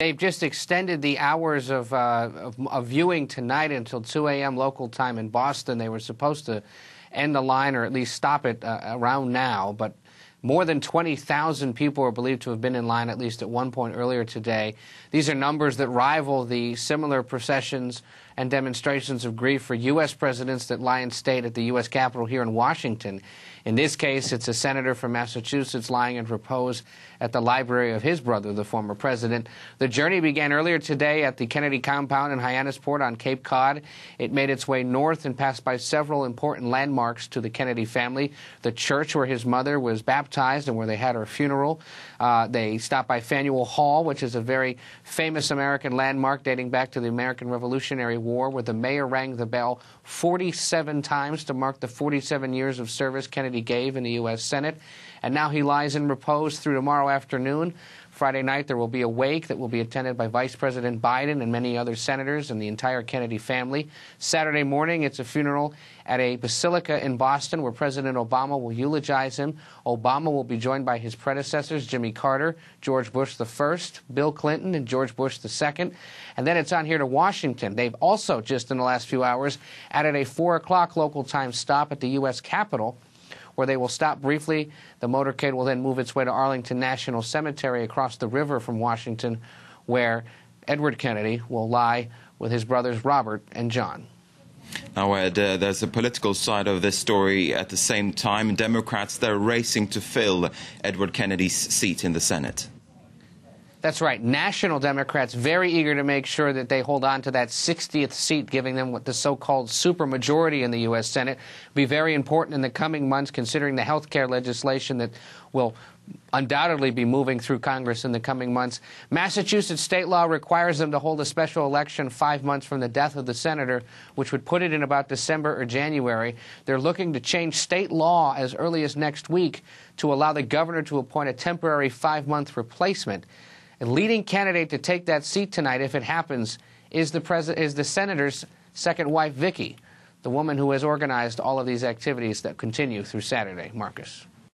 They've just extended the hours of viewing tonight until 2 a.m. local time in Boston. They were supposed to end the line or at least stop it around now, but more than 20,000 people are believed to have been in line at least at one point earlier today. These are numbers that rival the similar processions and demonstrations of grief for U.S. presidents that lie in state at the U.S. Capitol here in Washington. In this case, it's a senator from Massachusetts lying in repose at the library of his brother, the former president. The journey began earlier today at the Kennedy compound in Hyannisport on Cape Cod. It made its way north and passed by several important landmarks to the Kennedy family. The church where his mother was baptized and where they had her funeral. They stopped by Faneuil Hall, which is a very famous American landmark dating back to the American Revolutionary War, where the mayor rang the bell 47 times to mark the 47 years of service Kennedy gave in the U.S. Senate. And now he lies in repose through tomorrow afternoon. Friday night there will be a wake that will be attended by Vice President Biden and many other senators and the entire Kennedy family. Saturday morning it's a funeral at a Basilica in Boston where President Obama will eulogize him. Obama will be joined by his predecessors, Jimmy Carter, George Bush I, Bill Clinton, and George Bush II. And then it's on here to Washington. They've also, just in the last few hours, added a 4 o'clock local time stop at the U.S. Capitol, where they will stop briefly. The motorcade will then move its way to Arlington National Cemetery across the river from Washington, where Edward Kennedy will lie with his brothers Robert and John. Now, Ed, there's a political side of this story at the same time. Democrats, they're racing to fill Edward Kennedy's seat in the Senate. That's right. National Democrats very eager to make sure that they hold on to that 60th seat, giving them what the so-called supermajority in the U.S. Senate. Will be very important in the coming months, considering the health care legislation that will undoubtedly be moving through Congress in the coming months. Massachusetts state law requires them to hold a special election 5 months from the death of the senator, which would put it in about December or January. They're looking to change state law as early as next week to allow the governor to appoint a temporary 5-month replacement. A leading candidate to take that seat tonight, if it happens, is the senator's second wife, Vicky, the woman who has organized all of these activities that continue through Saturday. Marcus.